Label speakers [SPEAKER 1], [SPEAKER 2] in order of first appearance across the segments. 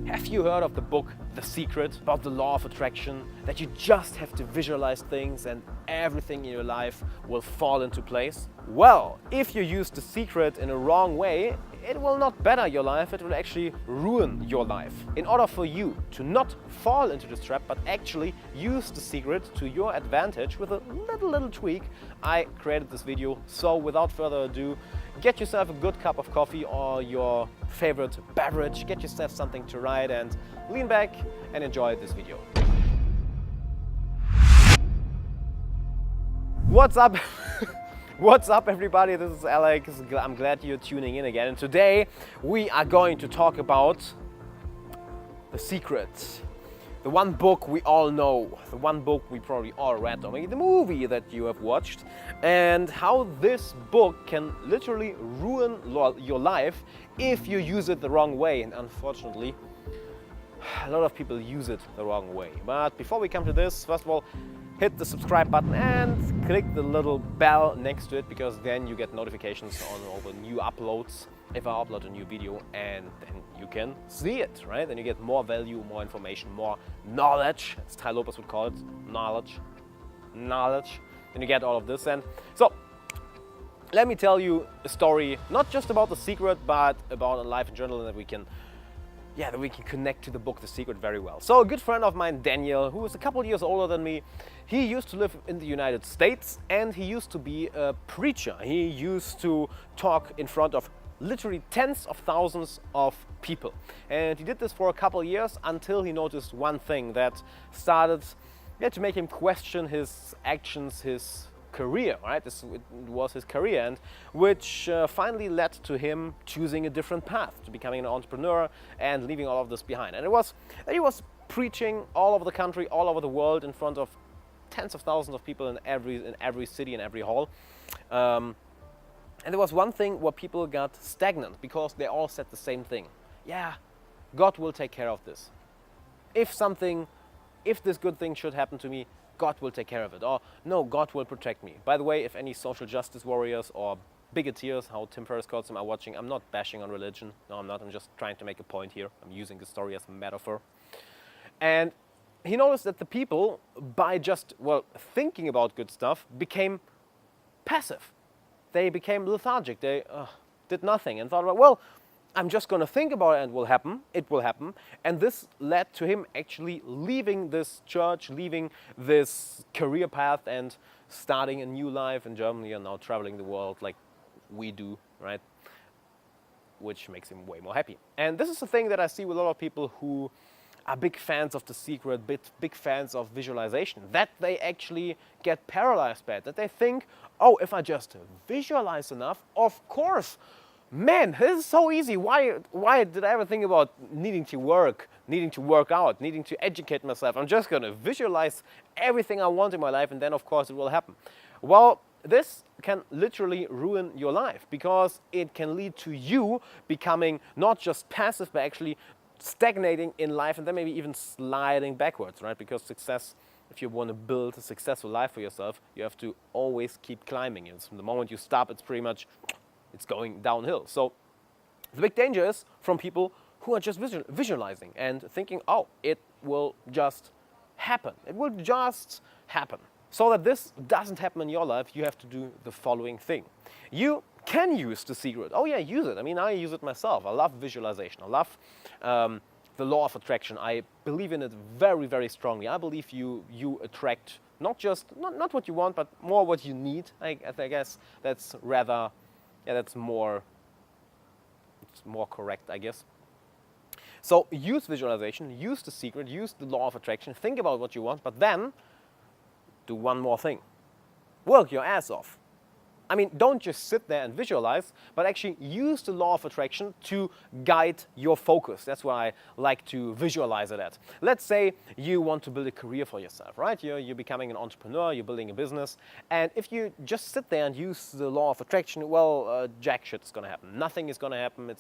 [SPEAKER 1] Have you heard of the book The Secret, about the law of attraction, that you just have to visualize things and everything in your life will fall into place? Well, if you use The Secret in a wrong way, it will not better your life, it will actually ruin your life. In order for you to not fall into this trap, but actually use The Secret to your advantage with a little tweak, I created this video. So without further ado, get yourself a good cup of coffee or your favorite beverage, get yourself something to write and lean back and enjoy this video. What's up? What's up everybody, this is Alex. I'm glad you're tuning in again, and today we are going to talk about The Secret. The one book we all know, the one book we probably all read, or maybe the movie that you have watched, and how this book can literally ruin your life if you use it the wrong way. And unfortunately, a lot of people use it the wrong way. But before we come to this, first of all, hit the subscribe button and click the little bell next to it, because then you get notifications on all the new uploads if I upload a new video, and then you can see it, right? Then you get more value, more information, more knowledge, as Tai Lopez would call it, knowledge. Then you get all of this. And so let me tell you a story, not just about The Secret, but about life in general, that we can connect to the book The Secret very well. So a good friend of mine, Daniel, who is a couple years older than me, he used to live in the United States, and he used to be a preacher. He used to talk in front of literally tens of thousands of people. And he did this for a couple years until he noticed one thing that started to make him question his actions, his career, right? This was his career, and which finally led to him choosing a different path, to becoming an entrepreneur and leaving all of this behind. And it was that he was preaching all over the country, all over the world, in front of tens of thousands of people in every city, in every hall. And there was one thing where people got stagnant, because they all said the same thing. Yeah, God will take care of this. If this good thing should happen to me, God will take care of it. Or no, God will protect me. By the way, if any social justice warriors or bigoteers, how Tim Ferriss calls them, are watching, I'm not bashing on religion. No, I'm not. I'm just trying to make a point here. I'm using the story as a metaphor. And he noticed that the people, by just, thinking about good stuff, became passive. They became lethargic. They did nothing and thought, I'm just going to think about it and it will happen. And this led to him actually leaving this church, leaving this career path, and starting a new life in Germany, and now traveling the world like we do, right? Which makes him way more happy. And this is the thing that I see with a lot of people who are big fans of The Secret, big fans of visualization, that they actually get paralyzed by it, that they think, oh, if I just visualize enough, of course, man, this is so easy. Why did I ever think about needing to work out, needing to educate myself? I'm just going to visualize everything I want in my life, and then of course it will happen. Well, this can literally ruin your life, because it can lead to you becoming not just passive, but actually stagnating in life, and then maybe even sliding backwards, right? Because success, if you want to build a successful life for yourself, you have to always keep climbing. And from the moment you stop, it's going downhill. So the big danger is from people who are just visualizing and thinking, oh, it will just happen. It will just happen. So that this doesn't happen in your life, you have to do the following thing. You can use The Secret. Oh yeah, use it. I mean, I use it myself. I love visualization. I love the law of attraction. I believe in it very, very strongly. I believe you attract not what you want, but more what you need. I guess that's it's more correct, I guess. So use visualization, use The Secret, use the law of attraction, think about what you want, but then do one more thing. Work your ass off. I mean, don't just sit there and visualize, but actually use the law of attraction to guide your focus. That's why I like to visualize it at. Let's say you want to build a career for yourself, right? You're becoming an entrepreneur, you're building a business, and if you just sit there and use the law of attraction, jack shit's gonna happen. Nothing is gonna happen.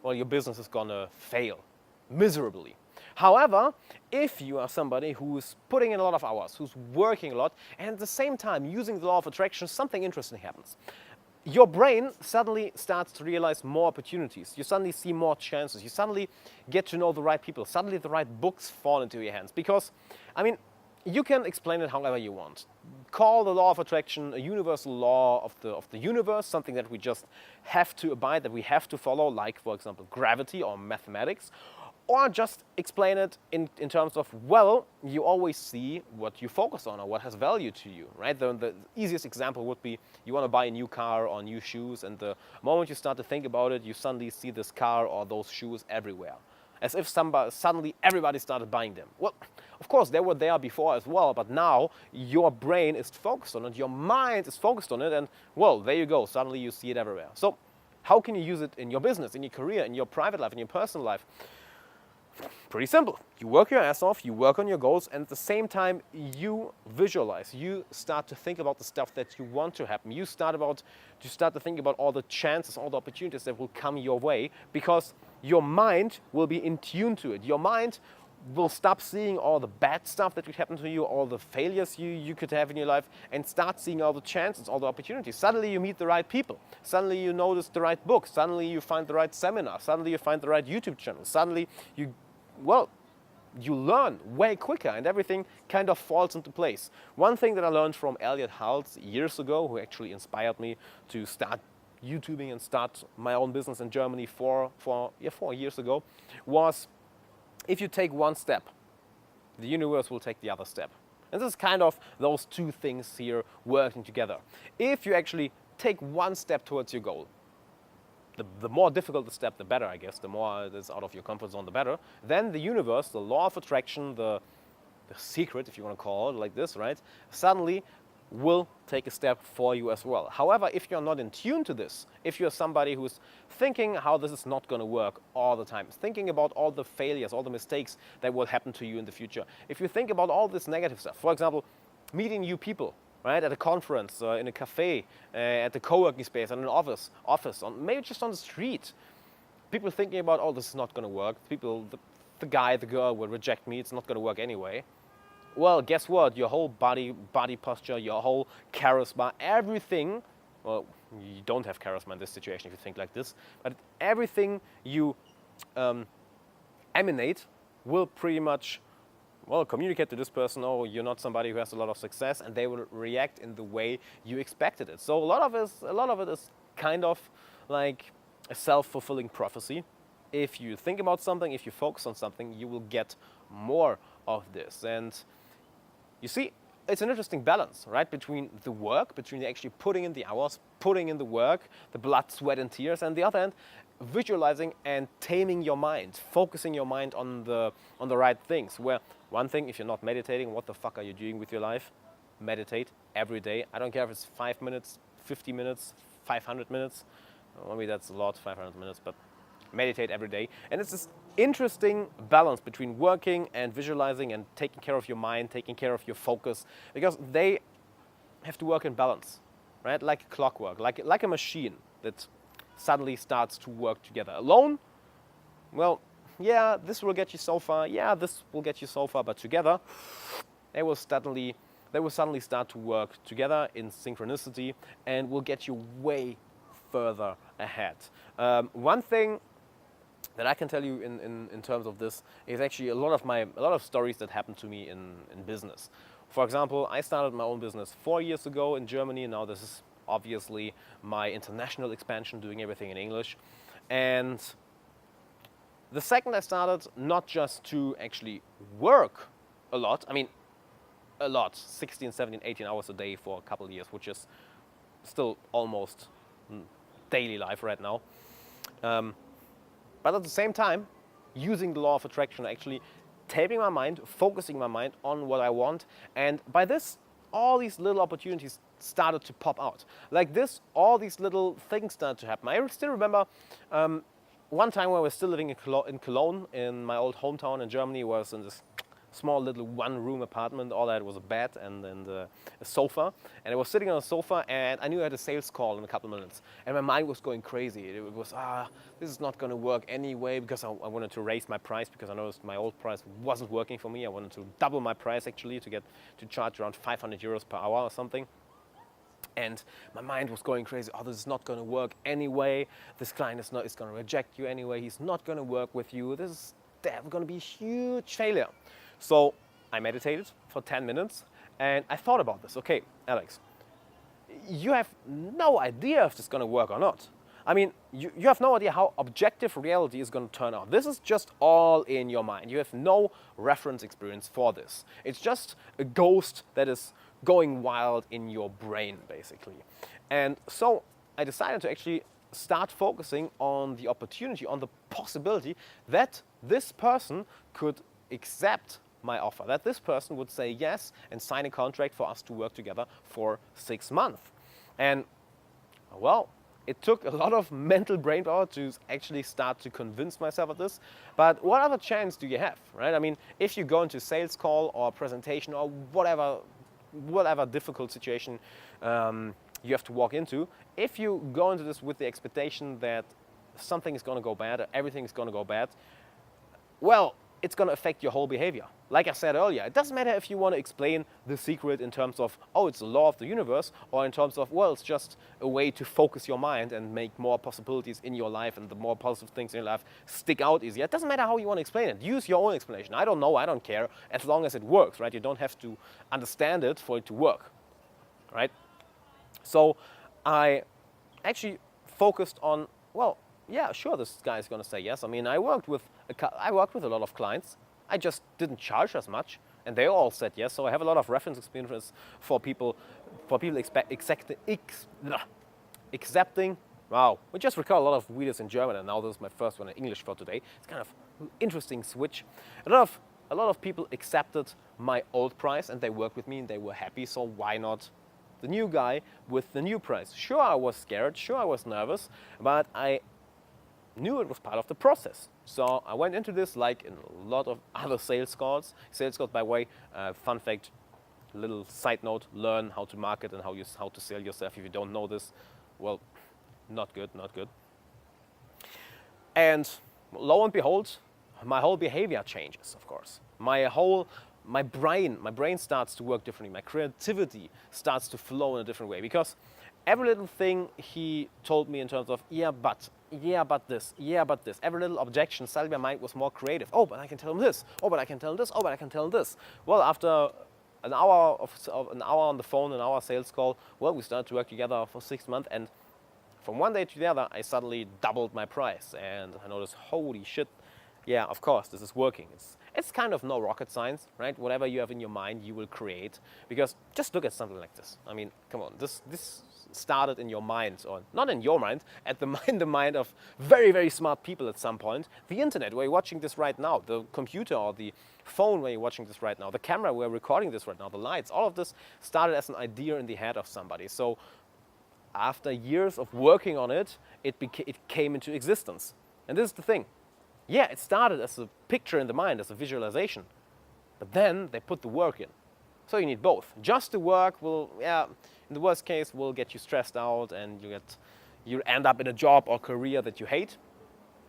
[SPEAKER 1] Your business is gonna fail miserably. However, if you are somebody who's putting in a lot of hours, who's working a lot, and at the same time using the law of attraction, something interesting happens. your brain suddenly starts to realize more opportunities. You suddenly see more chances. You suddenly get to know the right people. Suddenly the right books fall into your hands. Because, I mean, you can explain it however you want. Call the law of attraction a universal law of the universe, something that we just have to abide, that we have to follow, like, for example, gravity or mathematics. Or just explain it in terms of, well, you always see what you focus on or what has value to you, right? The easiest example would be you want to buy a new car or new shoes, and the moment you start to think about it, you suddenly see this car or those shoes everywhere. As if suddenly everybody started buying them. Well, of course, they were there before as well, but now your brain is focused on it, your mind is focused on it, and, well, there you go. Suddenly you see it everywhere. So how can you use it in your business, in your career, in your private life, in your personal life? Pretty simple. You work your ass off, you work on your goals, and at the same time you visualize. You start to think about the stuff that you want to happen. You start to think about all the chances, all the opportunities that will come your way, because your mind will be in tune to it. Your mind will stop seeing all the bad stuff that could happen to you, all the failures you could have in your life, and start seeing all the chances, all the opportunities. Suddenly you meet the right people. Suddenly you notice the right book. Suddenly you find the right seminar. Suddenly you find the right YouTube channel. Suddenly you learn way quicker, and everything kind of falls into place. One thing that I learned from Elliot Hals years ago, who actually inspired me to start YouTubing and start my own business in Germany 4 years ago, was if you take one step, the universe will take the other step. And this is kind of those two things here working together. If you actually take one step towards your goal, the more difficult the step, the better, I guess. The more it is out of your comfort zone, the better. Then the universe, the law of attraction, the secret, if you want to call it like this, right, suddenly will take a step for you as well. However, if you're not in tune to this, if you're somebody who's thinking how this is not going to work all the time, thinking about all the failures, all the mistakes that will happen to you in the future, if you think about all this negative stuff, for example, meeting new people, right, at a conference, in a cafe, at the co-working space, in an office, maybe just on the street. People thinking about, oh, this is not going to work. The guy, the girl will reject me. It's not going to work anyway. Well, guess what? Your whole body posture, your whole charisma, everything. Well, you don't have charisma in this situation if you think like this. But everything you emanate will pretty much, well, communicate to this person, oh, you're not somebody who has a lot of success, and they will react in the way you expected it. So a lot of it is kind of like a self-fulfilling prophecy. If you think about something, if you focus on something, you will get more of this. And you see, it's an interesting balance, right, between the work, between actually putting in the hours, putting in the work, the blood, sweat, and tears, and the other hand, visualizing and taming your mind, focusing your mind on the right things. Where one thing, if you're not meditating, what the fuck are you doing with your life? Meditate every day. I don't care if it's 5 minutes, 50 minutes, 500 minutes. Maybe that's a lot, 500 minutes, but meditate every day. And it's this interesting balance between working and visualizing and taking care of your mind, taking care of your focus, because they have to work in balance, right? Like clockwork, like a machine that suddenly starts to work together. Alone, well, yeah, this will get you so far, yeah, this will get you so far, but together, they will suddenly start to work together in synchronicity and will get you way further ahead. One thing that I can tell you in terms of this is actually a lot of stories that happened to me in business. For example, I started my own business 4 years ago in Germany. Now this is obviously my international expansion, doing everything in English. And the second I started not just to actually work a lot, I mean a lot, 16, 17, 18 hours a day for a couple of years, which is still almost daily life right now. But at the same time, using the law of attraction, actually taping my mind, focusing my mind on what I want. And by this, all these little opportunities started to pop out. Like this, all these little things started to happen. I still remember one time when I was still living in Cologne, in my old hometown in Germany, was in this small little one-room apartment. All I had was a bed and a sofa. And I was sitting on a sofa, and I knew I had a sales call in a couple of minutes. And my mind was going crazy. It was, this is not going to work anyway, because I wanted to raise my price, because I noticed my old price wasn't working for me. I wanted to double my price, actually, to charge around 500 euros per hour or something. And my mind was going crazy. Oh, this is not going to work anyway. This client is going to reject you anyway. He's not going to work with you. This is going to be a huge failure. So I meditated for 10 minutes and I thought about this. Okay, Alex, you have no idea if this is going to work or not. I mean, you have no idea how objective reality is going to turn out. This is just all in your mind. You have no reference experience for this. It's just a ghost that is going wild in your brain, basically. And so I decided to actually start focusing on the opportunity, on the possibility that this person could accept my offer, that this person would say yes and sign a contract for us to work together for 6 months. And well, it took a lot of mental brain power to actually start to convince myself of this. But what other chance do you have, right? I mean, if you go into a sales call or a presentation or whatever difficult situation you have to walk into, if you go into this with the expectation that something is going to go bad, or everything is going to go bad, well, it's going to affect your whole behavior. Like I said earlier, it doesn't matter if you want to explain the secret in terms of, oh, it's the law of the universe, or in terms of, well, it's just a way to focus your mind and make more possibilities in your life, and the more positive things in your life stick out easier. It doesn't matter how you want to explain it. Use your own explanation. I don't know, I don't care, as long as it works, right? You don't have to understand it for it to work, right? So I actually focused on, well, yeah, sure, this guy is going to say yes. I mean, I worked with a lot of clients. I just didn't charge as much, and they all said yes. So I have a lot of reference experience for people accepting. Wow, we just record a lot of videos in German, and now this is my first one in English for today. It's kind of an interesting switch. A lot of people accepted my old price, and they worked with me, and they were happy. So why not the new guy with the new price? Sure, I was scared. Sure, I was nervous, but I knew it was part of the process. So I went into this like in a lot of other sales calls. Sales calls, by the way, fun fact, little side note, learn how to market and how to sell yourself. If you don't know this, well, not good. And lo and behold, my whole behavior changes, of course. My brain starts to work differently. My creativity starts to flow in a different way, because every little thing he told me in terms of, yeah, but this, every little objection, suddenly my mind was more creative. Oh, but I can tell him this. Oh, but I can tell him this. Oh, but I can tell him this. Well, after an hour on the phone, an hour sales call, well, we started to work together for 6 months, and from one day to the other, I suddenly doubled my price, and I noticed, holy shit, yeah, of course, this is working. It's kind of no rocket science, right? Whatever you have in your mind, you will create. Because just look at something like this. I mean, come on, this started in your mind, or not in your mind, in the mind of very, very smart people at some point. The internet, where you're watching this right now, the computer or the phone where you're watching this right now, the camera where we're recording this right now, the lights, all of this started as an idea in the head of somebody. So after years of working on it, it came into existence. And this is the thing. Yeah, it started as a picture in the mind, as a visualization. But then they put the work in. So you need both. Just the work will, yeah, in the worst case, will get you stressed out, and you end up in a job or career that you hate.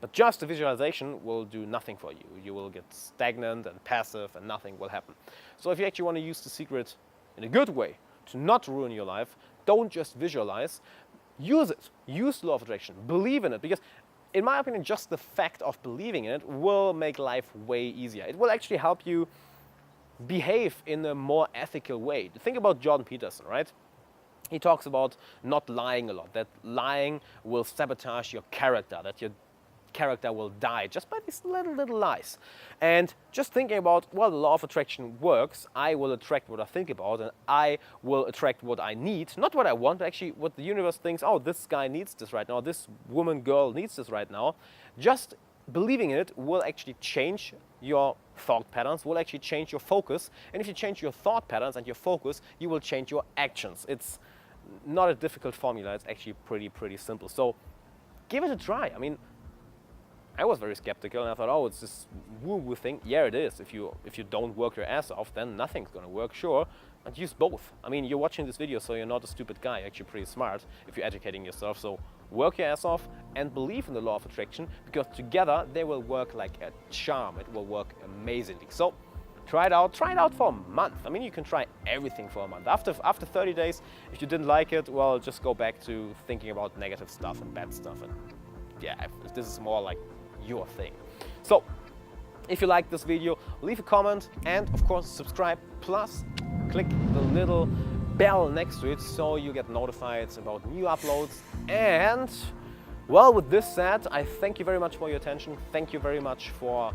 [SPEAKER 1] But just the visualization will do nothing for you. You will get stagnant and passive, and nothing will happen. So if you actually want to use the secret in a good way to not ruin your life, don't just visualize. Use it. Use the law of attraction. Believe in it. Because in my opinion, just the fact of believing in it will make life way easier. It will actually help you behave in a more ethical way. Think about Jordan Peterson, right? He talks about not lying a lot, that lying will sabotage your character, that your character will die just by these little lies. And just thinking about, well, the law of attraction works. I will attract what I think about, and I will attract what I need, not what I want, but actually what the universe thinks, oh, this guy needs this right now, this woman, girl needs this right now. Just believing in it will actually change your thought patterns, will actually change your focus. And if you change your thought patterns and your focus, you will change your actions. It's not a difficult formula. It's actually pretty simple. So give it a try. I mean, I was very skeptical, and I thought, oh, it's this woo-woo thing. Yeah, it is. If you don't work your ass off, then nothing's going to work, sure. But use both. I mean, you're watching this video, so you're not a stupid guy. You're actually pretty smart if you're educating yourself. So work your ass off and believe in the law of attraction, because together they will work like a charm. It will work amazingly. So Try it out for a month. I mean, you can try everything for a month. After 30 days, if you didn't like it, well, just go back to thinking about negative stuff and bad stuff. And yeah, if this is more like your thing. So, if you liked this video, leave a comment and of course subscribe, plus click the little bell next to it so you get notified about new uploads. And well, with this said, I thank you very much for your attention. Thank you very much for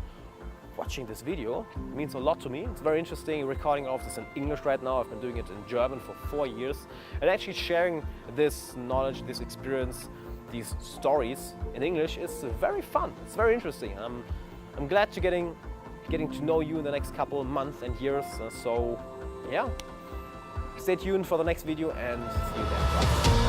[SPEAKER 1] watching this video. It means a lot to me. It's very interesting recording all of this in English right now. I've been doing it in German for 4 years, and actually sharing this knowledge, this experience, these stories in English is very fun. It's very interesting. I'm glad to getting to know you in the next couple of months and years. So yeah, stay tuned for the next video and see you then. Bye.